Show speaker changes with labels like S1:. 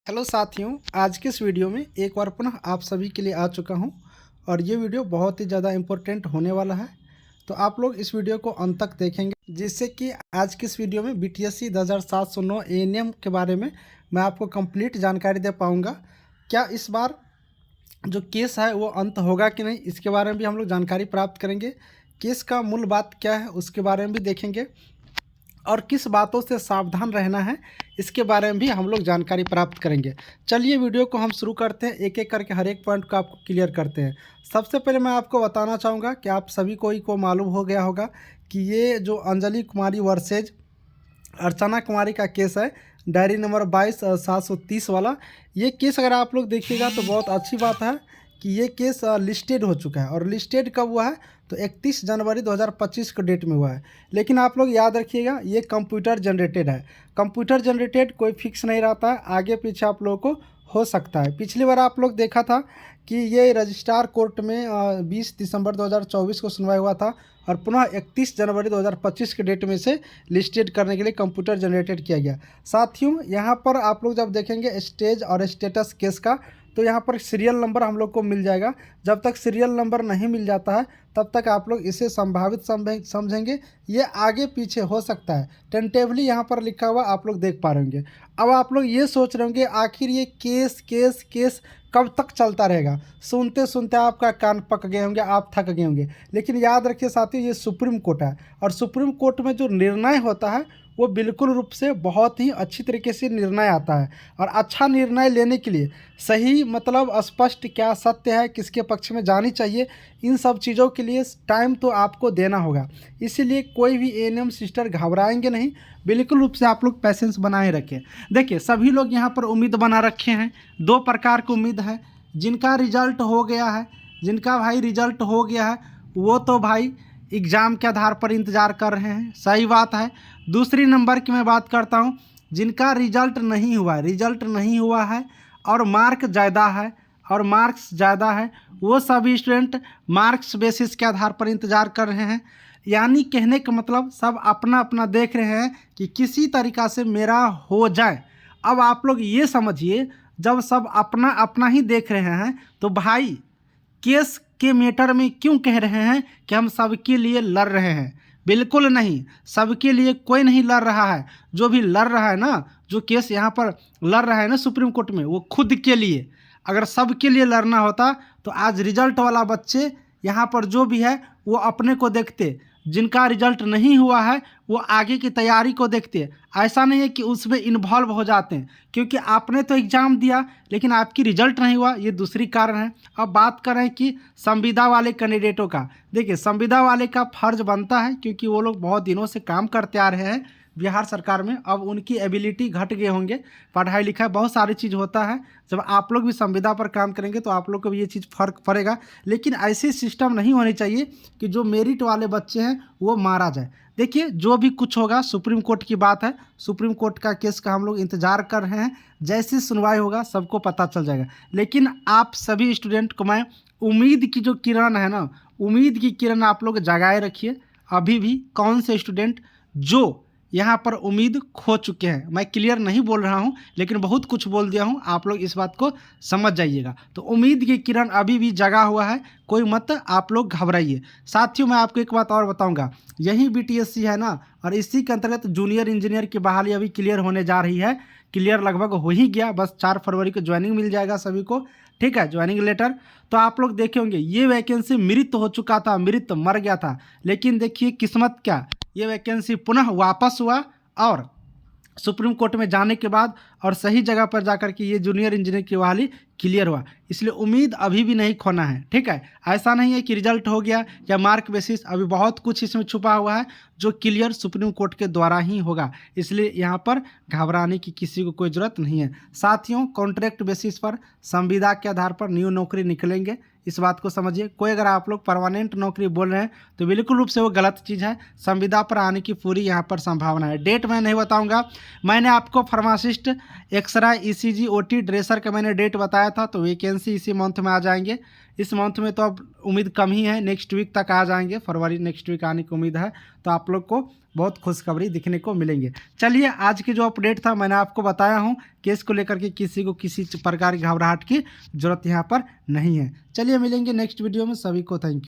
S1: Hello साथियों, आज के इस वीडियो में एक बार पुनः आप सभी के लिए आ चुका हूं और ये वीडियो बहुत ही ज़्यादा इम्पोर्टेंट होने वाला है। तो आप लोग इस वीडियो को अंत तक देखेंगे जिससे कि आज की इस वीडियो में बीटीएससी 10709 एएनएम के बारे में मैं आपको कंप्लीट जानकारी दे पाऊंगा। क्या इस बार जो केस है वो अंत होगा कि नहीं, इसके बारे में भी हम लोग जानकारी प्राप्त करेंगे। केस का मूल बात क्या है उसके बारे में भी देखेंगे और किस बातों से सावधान रहना है इसके बारे में भी हम लोग जानकारी प्राप्त करेंगे। चलिए वीडियो को हम शुरू करते हैं, एक एक करके हर एक पॉइंट को आपको क्लियर करते हैं। सबसे पहले मैं आपको बताना चाहूँगा कि आप सभी को मालूम हो गया होगा कि ये जो अंजलि कुमारी वर्सेज अर्चना कुमारी का केस है, डायरी नंबर 22/730 वाला, ये केस अगर आप लोग देखिएगा तो बहुत अच्छी बात है कि ये केस लिस्टेड हो चुका है। और लिस्टेड कब हुआ है तो 31 जनवरी 2025 के डेट में हुआ है। लेकिन आप लोग याद रखिएगा ये कंप्यूटर जनरेटेड है। कंप्यूटर जनरेटेड कोई फिक्स नहीं रहता है, आगे पीछे आप लोगों को हो सकता है। पिछली बार आप लोग देखा था कि ये रजिस्ट्रार कोर्ट में 20 दिसंबर 2024 को सुनवाई हुआ था और पुनः 31 जनवरी 2025 के डेट में से लिस्टेड करने के लिए कंप्यूटर जनरेटेड किया गया। साथियों, यहाँ पर आप लोग जब देखेंगे स्टेज और स्टेटस केस का तो यहाँ पर सीरियल नंबर हम लोग को मिल जाएगा। जब तक सीरियल नंबर नहीं मिल जाता है तब तक आप लोग इसे संभावित समझेंगे, ये आगे पीछे हो सकता है। टेंटेवली यहाँ पर लिखा हुआ आप लोग देख पा रहे होंगे। अब आप लोग ये सोच रहे होंगे आखिर ये केस केस केस कब तक चलता रहेगा। सुनते सुनते आपका कान पक गए होंगे, आप थक गए होंगे। लेकिन याद रखिए साथियों, ये सुप्रीम कोर्ट है और सुप्रीम कोर्ट में जो निर्णय होता है वो बिल्कुल रूप से बहुत ही अच्छी तरीके से निर्णय आता है। और अच्छा निर्णय लेने के लिए सही मतलब स्पष्ट क्या सत्य है, किसके पक्ष में जानी चाहिए, इन सब चीज़ों के लिए टाइम तो आपको देना होगा। इसीलिए कोई भी एएनएम सिस्टर घबराएंगे नहीं, बिल्कुल रूप से आप लोग पैसेंस बनाए रखें। देखिए सभी लोग यहाँ पर उम्मीद बना रखे हैं, दो प्रकार की उम्मीद है। जिनका रिजल्ट हो गया है, जिनका भाई रिजल्ट हो गया है वो तो भाई एग्ज़ाम के आधार पर इंतज़ार कर रहे हैं, सही बात है। दूसरी नंबर की मैं बात करता हूँ, जिनका रिजल्ट नहीं हुआ है और मार्क ज़्यादा है और मार्क्स ज़्यादा है, वो सभी स्टूडेंट मार्क्स बेसिस के आधार पर इंतज़ार कर रहे हैं। यानी कहने का मतलब सब अपना अपना देख रहे हैं कि किसी तरीक़ा से मेरा हो जाए। अब आप लोग ये समझिए, जब सब अपना अपना ही देख रहे हैं तो भाई केस के मैटर में क्यों कह रहे हैं कि हम सबके लिए लड़ रहे हैं। बिल्कुल नहीं, सबके लिए कोई नहीं लड़ रहा है। जो भी लड़ रहा है ना, जो केस यहाँ पर लड़ रहा है ना सुप्रीम कोर्ट में, वो खुद के लिए। अगर सबके लिए लड़ना होता तो आज रिजल्ट वाला बच्चे यहाँ पर जो भी है वो अपने को देखते, जिनका रिजल्ट नहीं हुआ है वो आगे की तैयारी को देखते। ऐसा नहीं है कि उसमें इन्वॉल्व हो जाते हैं, क्योंकि आपने तो एग्ज़ाम दिया लेकिन आपकी रिजल्ट नहीं हुआ, ये दूसरी कारण है। अब बात करें कि संविदा वाले कैंडिडेटों का, देखिए संविदा वाले का फ़र्ज बनता है क्योंकि वो लोग बहुत दिनों से काम करते आ रहे हैं बिहार सरकार में। अब उनकी एबिलिटी घट गए होंगे, पढ़ाई लिखाई बहुत सारी चीज़ होता है। जब आप लोग भी संविदा पर काम करेंगे तो आप लोग को भी ये चीज़ फ़र्क पड़ेगा। लेकिन ऐसी सिस्टम नहीं होनी चाहिए कि जो मेरिट वाले बच्चे हैं वो मारा जाए। देखिए जो भी कुछ होगा सुप्रीम कोर्ट की बात है, सुप्रीम कोर्ट का केस का हम लोग इंतज़ार कर रहे हैं। जैसी सुनवाई होगा सबको पता चल जाएगा। लेकिन आप सभी स्टूडेंट को मैं उम्मीद की जो किरण है ना, उम्मीद की किरण आप लोग जगाए रखिए। अभी भी कौन से स्टूडेंट जो यहाँ पर उम्मीद खो चुके हैं, मैं क्लियर नहीं बोल रहा हूँ लेकिन बहुत कुछ बोल दिया हूँ, आप लोग इस बात को समझ जाइएगा। तो उम्मीद की किरण अभी भी जगा हुआ है, कोई मत आप लोग घबराइए। साथियों मैं आपको एक बात और बताऊँगा, यही बीटीएससी है ना और इसी के अंतर्गत जूनियर इंजीनियर की बहाली अभी क्लियर होने जा रही है। क्लियर लगभग हो ही गया, बस 4 फरवरी को ज्वाइनिंग मिल जाएगा सभी को, ठीक है, ज्वाइनिंग लेटर। तो आप लोग देखे होंगे ये वैकेंसी मृत हो चुका था, मृत मर गया था। लेकिन देखिए किस्मत क्या, ये वैकेंसी पुनः वापस हुआ और सुप्रीम कोर्ट में जाने के बाद और सही जगह पर जाकर के ये जूनियर इंजीनियर की बहाली क्लियर हुआ। इसलिए उम्मीद अभी भी नहीं खोना है, ठीक है। ऐसा नहीं है कि रिजल्ट हो गया या मार्क बेसिस, अभी बहुत कुछ इसमें छुपा हुआ है जो क्लियर सुप्रीम कोर्ट के द्वारा ही होगा। इसलिए यहाँ पर घबराने की किसी को कोई ज़रूरत नहीं है। साथियों कॉन्ट्रैक्ट बेसिस पर संविदा के आधार पर न्यू नौकरी निकलेंगे, इस बात को समझिए। कोई अगर आप लोग परमानेंट नौकरी बोल रहे हैं तो बिल्कुल रूप से वो गलत चीज़ है। संविदा पर आने की पूरी यहाँ पर संभावना है। डेट मैं नहीं बताऊँगा, मैंने आपको pharmacist, X-ray, ECG, OT, dresser का मैंने डेट बताया था, तो वैकेंसी इसी मंथ में आ जाएंगे। इस मंथ में तो अब उम्मीद कम ही है, नेक्स्ट वीक तक आ जाएंगे, फरवरी नेक्स्ट वीक आने की उम्मीद है। तो आप लोग को बहुत खुशखबरी दिखने को मिलेंगे। चलिए आज की जो अपडेट था मैंने आपको बताया हूँ, केस को लेकर के किसी को किसी प्रकार की घबराहट की जरूरत यहाँ पर नहीं है। चलिए मिलेंगे नेक्स्ट वीडियो में, सभी को थैंक यू।